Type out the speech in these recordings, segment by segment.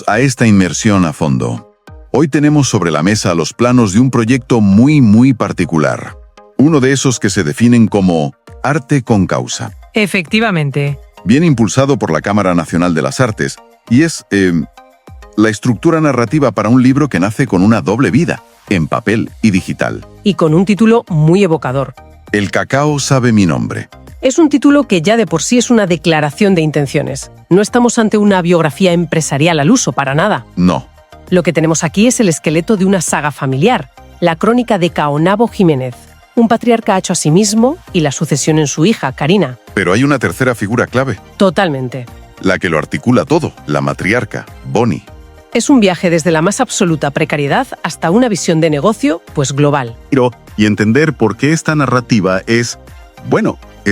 A esta inmersión a fondo. Hoy tenemos sobre la mesa los planos de un proyecto muy particular. Uno de esos que se definen como arte con causa. Efectivamente. Bien impulsado por la Cámara Nacional de las Artes, y es la estructura narrativa para un libro que nace con una doble vida, en papel y digital. Y con un título muy evocador. El cacao sabe mi nombre. Es un título que ya de por sí es una declaración de intenciones. No estamos ante una biografía empresarial al uso, para nada. No. Lo que tenemos aquí es el esqueleto de una saga familiar, la crónica de Caonabo Jiménez, un patriarca hecho a sí mismo y la sucesión en su hija, Karina. Pero hay una tercera figura clave, Totalmente. la que lo articula todo, la matriarca, Bonnie. Es un viaje desde la más absoluta precariedad hasta una visión de negocio, pues global. Y entender por qué esta narrativa es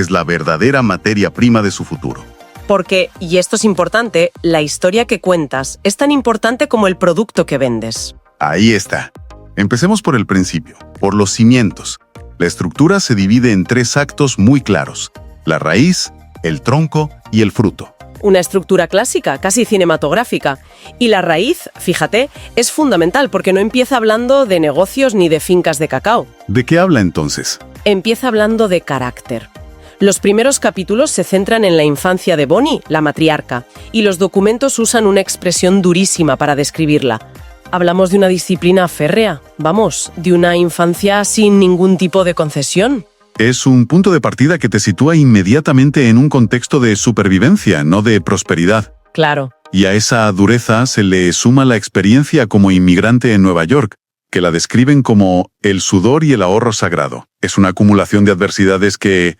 la verdadera materia prima de su futuro. Porque, y esto es importante, la historia que cuentas es tan importante como el producto que vendes. Ahí está. Empecemos por el principio, por los cimientos. La estructura se divide en 3 actos muy claros: la raíz, el tronco y el fruto. Una estructura clásica, casi cinematográfica. Y la raíz, fíjate, es fundamental porque no empieza hablando de negocios ni de fincas de cacao. ¿De qué habla entonces? Empieza hablando de carácter. Los primeros capítulos se centran en la infancia de Bonnie, la matriarca, y los documentos usan una expresión durísima para describirla. Hablamos de una disciplina férrea, de una infancia sin ningún tipo de concesión. Es un punto de partida que te sitúa inmediatamente en un contexto de supervivencia, no de prosperidad. Claro. Y a esa dureza se le suma la experiencia como inmigrante en Nueva York, que la describen como el sudor y el ahorro sagrado. Es una acumulación de adversidades que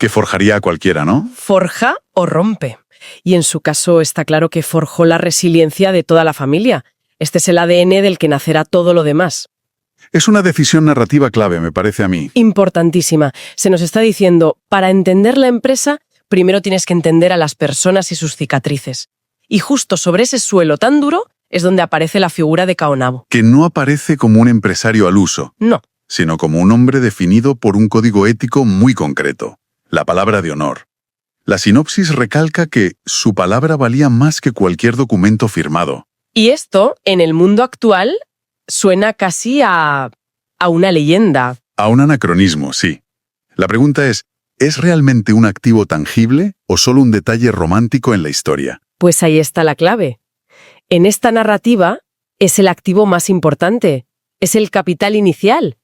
forjaría a cualquiera, ¿no? Forja o rompe. Y en su caso está claro que forjó la resiliencia de toda la familia. Este es el ADN del que nacerá todo lo demás. Es una decisión narrativa clave, me parece a mí. Importantísima. Se nos está diciendo, para entender la empresa, primero tienes que entender a las personas y sus cicatrices. Y justo sobre ese suelo tan duro es donde aparece la figura de Caonabo. Que no aparece como un empresario al uso, No. sino como un hombre definido por un código ético muy concreto: la palabra de honor. La sinopsis recalca que su palabra valía más que cualquier documento firmado. Y esto, en el mundo actual, suena casi a una leyenda. A un anacronismo, sí. La pregunta ¿es realmente un activo tangible o solo un detalle romántico en la historia? Pues ahí está la clave. En esta narrativa es el activo más importante, es el capital inicial,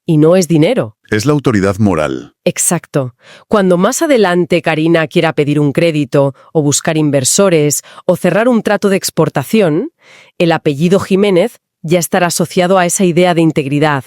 y no es dinero. Es la autoridad moral. Exacto. Cuando más adelante Karina quiera pedir un crédito, o buscar inversores, o cerrar un trato de exportación, el apellido Jiménez ya estará asociado a esa idea de integridad.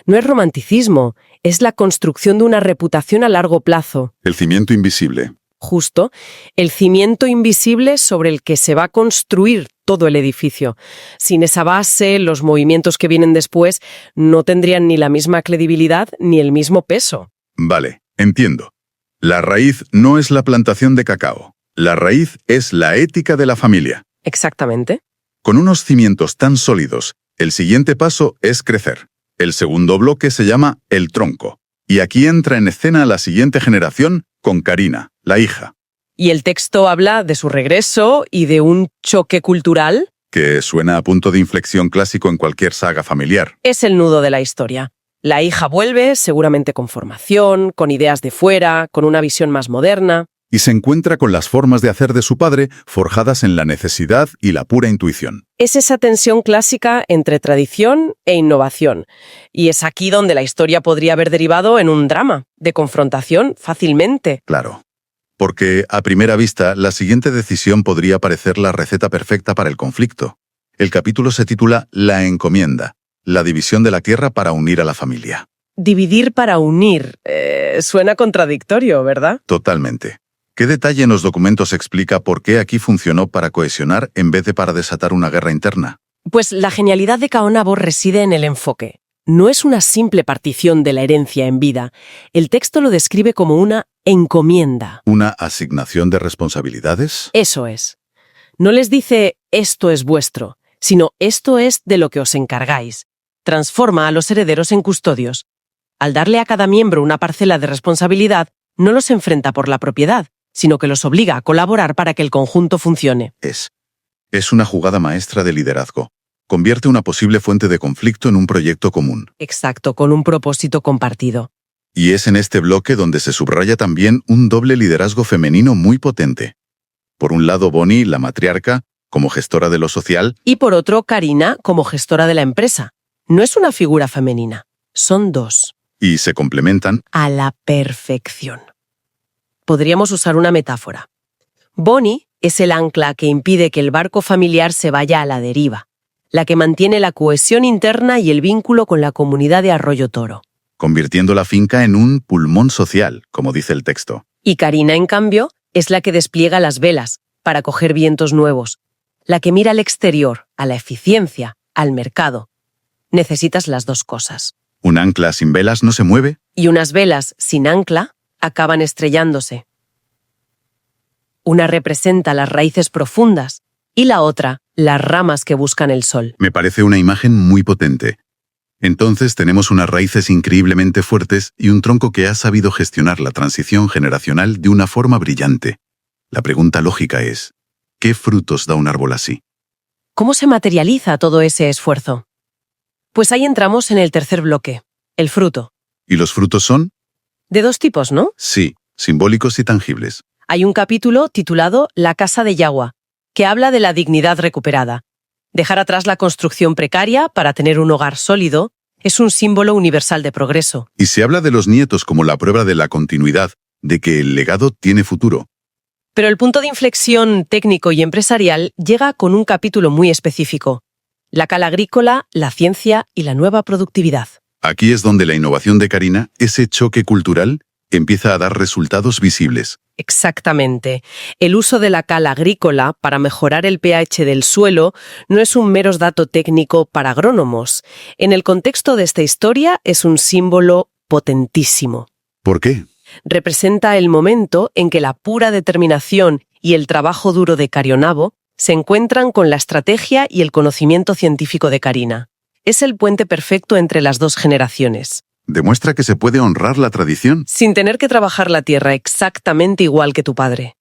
No es romanticismo, es la construcción de una reputación a largo plazo. El cimiento invisible. Justo, el cimiento invisible sobre el que se va a construir todo el edificio. Sin esa base, los movimientos que vienen después no tendrían ni la misma credibilidad ni el mismo peso. Vale, entiendo. La raíz no es la plantación de cacao. La raíz es la ética de la familia. Exactamente. Con unos cimientos tan sólidos, el siguiente paso es crecer. El segundo bloque se llama el tronco. Y aquí entra en escena la siguiente generación con Karina, la hija. Y el texto habla de su regreso y de un choque cultural. Que suena a punto de inflexión clásico en cualquier saga familiar. Es el nudo de la historia. La hija vuelve, seguramente con formación, con ideas de fuera, con una visión más moderna. Y se encuentra con las formas de hacer de su padre forjadas en la necesidad y la pura intuición. Es esa tensión clásica entre tradición e innovación. Y es aquí donde la historia podría haber derivado en un drama, de confrontación fácilmente. Claro. Porque, a primera vista, la siguiente decisión podría parecer la receta perfecta para el conflicto. El capítulo se titula La encomienda, la división de la tierra para unir a la familia. Dividir para unir. Suena contradictorio, ¿verdad? Totalmente. ¿Qué detalle en los documentos explica por qué aquí funcionó para cohesionar en vez de para desatar una guerra interna? Pues la genialidad de Caonabo reside en el enfoque. No es una simple partición de la herencia en vida. El texto lo describe como una encomienda. ¿Una asignación de responsabilidades? Eso es. No les dice esto es vuestro, sino esto es de lo que os encargáis. Transforma a los herederos en custodios. Al darle a cada miembro una parcela de responsabilidad, no los enfrenta por la propiedad, sino que los obliga a colaborar para que el conjunto funcione. Es Es una jugada maestra de liderazgo. Convierte una posible fuente de conflicto en un proyecto común. Exacto, con un propósito compartido. Y es en este bloque donde se subraya también un doble liderazgo femenino muy potente. Por un lado, Bonnie, la matriarca, como gestora de lo social, Y por otro, Karina, como gestora de la empresa. No es una figura femenina, son dos. y se complementan. A la perfección. Podríamos usar una metáfora. Bonnie es el ancla que impide que el barco familiar se vaya a la deriva, la que mantiene la cohesión interna y el vínculo con la comunidad de Arroyo Toro. Convirtiendo la finca en un pulmón social, como dice el texto. Y Karina, en cambio, es la que despliega las velas para coger vientos nuevos, la que mira al exterior, a la eficiencia, al mercado. Necesitas las dos cosas. Un ancla sin velas no se mueve. Y unas velas sin ancla acaban estrellándose. Una representa las raíces profundas y la otra, las ramas que buscan el sol. Me parece una imagen muy potente. Entonces tenemos unas raíces increíblemente fuertes y un tronco que ha sabido gestionar la transición generacional de una forma brillante. La pregunta lógica es, ¿qué frutos da un árbol así? ¿Cómo se materializa todo ese esfuerzo? Pues ahí entramos en el tercer bloque, el fruto. ¿Y los frutos son? De dos tipos, ¿no? Sí, simbólicos y tangibles. Hay un capítulo titulado La casa de Yagua, que habla de la dignidad recuperada. Dejar atrás la construcción precaria para tener un hogar sólido es un símbolo universal de progreso. Y se habla de los nietos como la prueba de la continuidad, de que el legado tiene futuro. Pero el punto de inflexión técnico y empresarial llega con un capítulo muy específico: la cala agrícola, la ciencia y la nueva productividad. Aquí es donde la innovación de Karina, ese choque cultural, empieza a dar resultados visibles. Exactamente. El uso de la cala agrícola para mejorar el pH del suelo no es un mero dato técnico para agrónomos. En el contexto de esta historia es un símbolo potentísimo. ¿Por qué? Representa el momento en que la pura determinación y el trabajo duro de Carionavo se encuentran con la estrategia y el conocimiento científico de Karina. Es el puente perfecto entre las dos generaciones. Demuestra que se puede honrar la tradición. Sin tener que trabajar la tierra exactamente igual que tu padre.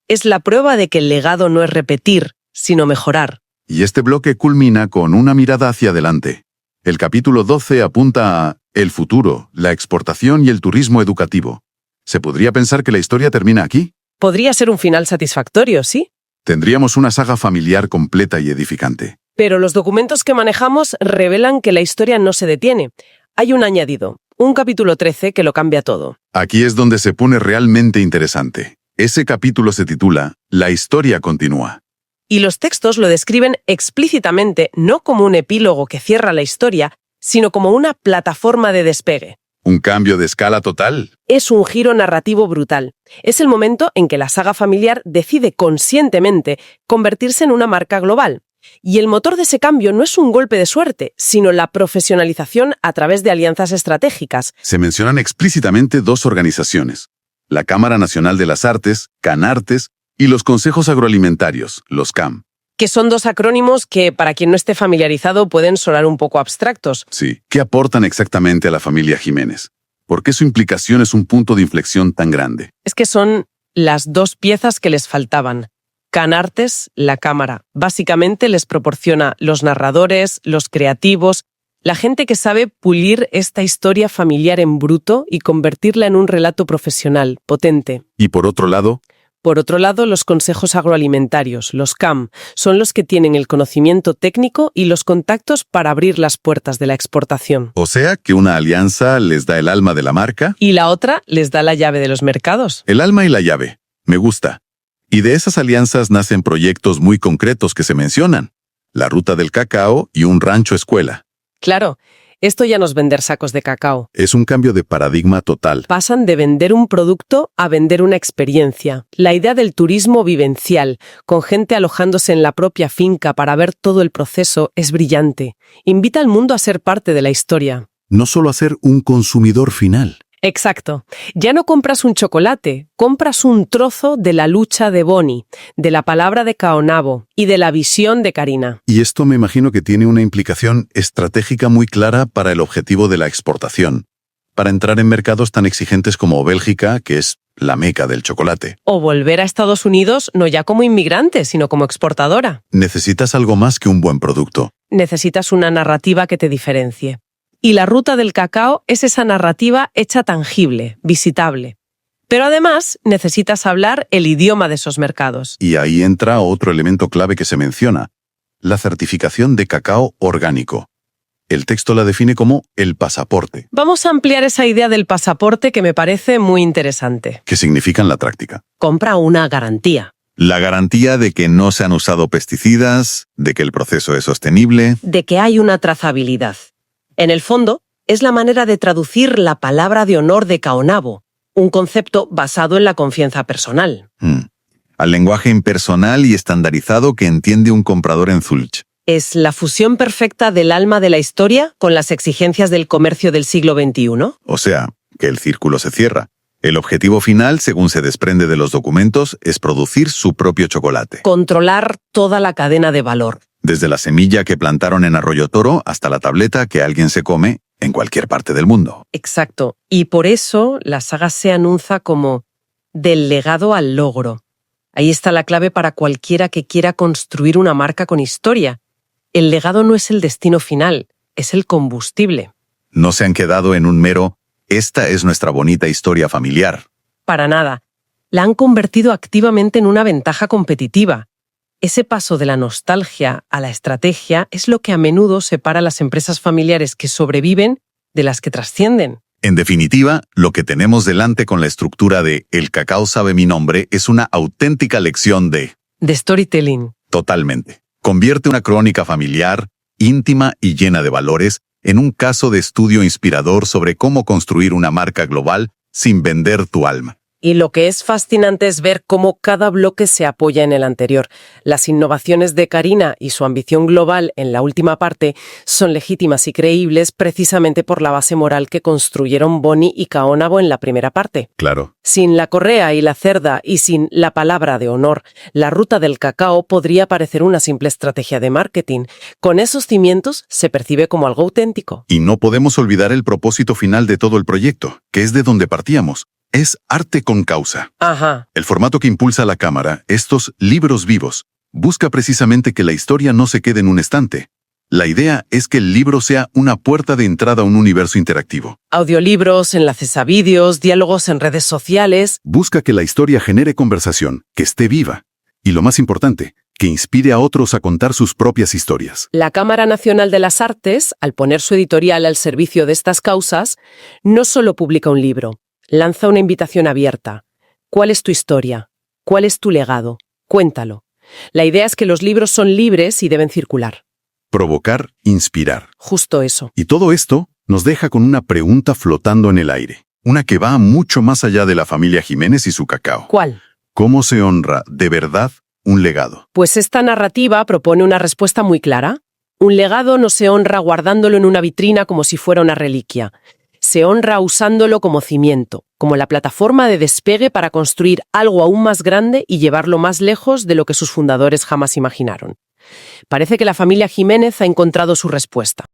Es la prueba de que el legado no es repetir, sino mejorar. Y este bloque culmina con una mirada hacia adelante. El capítulo 12 apunta a el futuro, la exportación y el turismo educativo. ¿Se podría pensar que la historia termina aquí? Podría ser un final satisfactorio, ¿sí? Tendríamos una saga familiar completa y edificante. Pero los documentos que manejamos revelan que la historia no se detiene. Hay un añadido, un capítulo 13 que lo cambia todo. Aquí es donde se pone realmente interesante. Ese capítulo se titula La historia continúa. Y los textos lo describen explícitamente no como un epílogo que cierra la historia, sino como una plataforma de despegue. Un cambio de escala total. Es un giro narrativo brutal. Es el momento en que la saga familiar decide conscientemente convertirse en una marca global. Y el motor de ese cambio no es un golpe de suerte, sino la profesionalización a través de alianzas estratégicas. Se mencionan explícitamente dos organizaciones: la Cámara Nacional de las Artes, CANARTES, y los Consejos Agroalimentarios, los CAM. Que son dos acrónimos que, para quien no esté familiarizado, pueden sonar un poco abstractos. Sí. ¿Qué aportan exactamente a la familia Jiménez? ¿Por qué su implicación es un punto de inflexión tan grande? Es que son las dos piezas que les faltaban. CANARTES, la cámara, básicamente les proporciona los narradores, los creativos, la gente que sabe pulir esta historia familiar en bruto y convertirla en un relato profesional, potente. Y por otro lado, Por otro lado, los consejos agroalimentarios, los CAM, son los que tienen el conocimiento técnico y los contactos para abrir las puertas de la exportación. o sea que una alianza les da el alma de la marca. Y la otra les da la llave de los mercados. El alma y la llave. Me gusta. Y de esas alianzas nacen proyectos muy concretos que se mencionan: la ruta del cacao y un rancho escuela. Claro, esto ya no es vender sacos de cacao. Es un cambio de paradigma total. Pasan de vender un producto a vender una experiencia. La idea del turismo vivencial, con gente alojándose en la propia finca para ver todo el proceso, es brillante. Invita al mundo a ser parte de la historia. No solo a ser un consumidor final. Exacto. Ya no compras un chocolate, compras un trozo de la lucha de Bonnie, de la palabra de Caonabo y de la visión de Karina. Y esto me imagino que tiene una implicación estratégica muy clara para el objetivo de la exportación. Para entrar en mercados tan exigentes como Bélgica, que es la meca del chocolate. O volver a Estados Unidos no ya como inmigrante, sino como exportadora. Necesitas algo más que un buen producto. Necesitas una narrativa que te diferencie. Y la ruta del cacao es esa narrativa hecha tangible, visitable. Pero además necesitas hablar el idioma de esos mercados. Y ahí entra otro elemento clave que se menciona, la certificación de cacao orgánico. El texto la define como el pasaporte. Vamos a ampliar esa idea del pasaporte que me parece muy interesante. ¿Qué significa en la práctica? Compra una garantía. La garantía de que no se han usado pesticidas, de que el proceso es sostenible. De que hay una trazabilidad. En el fondo, es la manera de traducir la palabra de honor de Caonabo, un concepto basado en la confianza personal. Al lenguaje impersonal y estandarizado que entiende un comprador en Zulch. Es la fusión perfecta del alma de la historia con las exigencias del comercio del siglo XXI. O sea, que el círculo se cierra. El objetivo final, según se desprende de los documentos, es producir su propio chocolate. Controlar toda la cadena de valor. Desde la semilla que plantaron en Arroyo Toro hasta la tableta que alguien se come en cualquier parte del mundo. Exacto. Y por eso la saga se anuncia como del legado al logro. Ahí está la clave para cualquiera que quiera construir una marca con historia. El legado no es el destino final, es el combustible. No se han quedado en un mero «esta es nuestra bonita historia familiar». Para nada. La han convertido activamente en una ventaja competitiva. Ese paso de la nostalgia a la estrategia es lo que a menudo separa a las empresas familiares que sobreviven de las que trascienden. En definitiva, lo que tenemos delante con la estructura de «El cacao sabe mi nombre» es una auténtica lección de storytelling. Totalmente. Convierte una crónica familiar, íntima y llena de valores, en un caso de estudio inspirador sobre cómo construir una marca global sin vender tu alma. Y lo que es fascinante es ver cómo cada bloque se apoya en el anterior. Las innovaciones de Karina y su ambición global en la última parte son legítimas y creíbles precisamente por la base moral que construyeron Bonnie y Caonabo en la primera parte. Claro. Sin la correa y la cerda y sin la palabra de honor, la ruta del cacao podría parecer una simple estrategia de marketing. Con esos cimientos se percibe como algo auténtico. Y no podemos olvidar el propósito final de todo el proyecto, que es de donde partíamos. Es arte con causa. Ajá. El formato que impulsa la cámara, estos libros vivos, busca precisamente que la historia no se quede en un estante. La idea es que el libro sea una puerta de entrada a un universo interactivo. Audiolibros, enlaces a vídeos, diálogos en redes sociales. Busca que la historia genere conversación, que esté viva. Y lo más importante, que inspire a otros a contar sus propias historias. La Cámara Nacional de las Artes, al poner su editorial al servicio de estas causas, no solo publica un libro, lanza una invitación abierta. ¿Cuál es tu historia? ¿Cuál es tu legado? Cuéntalo. La idea es que los libros son libres y deben circular. Provocar, inspirar. Justo eso. Y todo esto nos deja con una pregunta flotando en el aire. Una que va mucho más allá de la familia Jiménez y su cacao. ¿Cuál? ¿Cómo se honra, de verdad, un legado? Pues esta narrativa propone una respuesta muy clara. Un legado no se honra guardándolo en una vitrina como si fuera una reliquia. Se honra usándolo como cimiento, como la plataforma de despegue para construir algo aún más grande y llevarlo más lejos de lo que sus fundadores jamás imaginaron. Parece que la familia Jiménez ha encontrado su respuesta.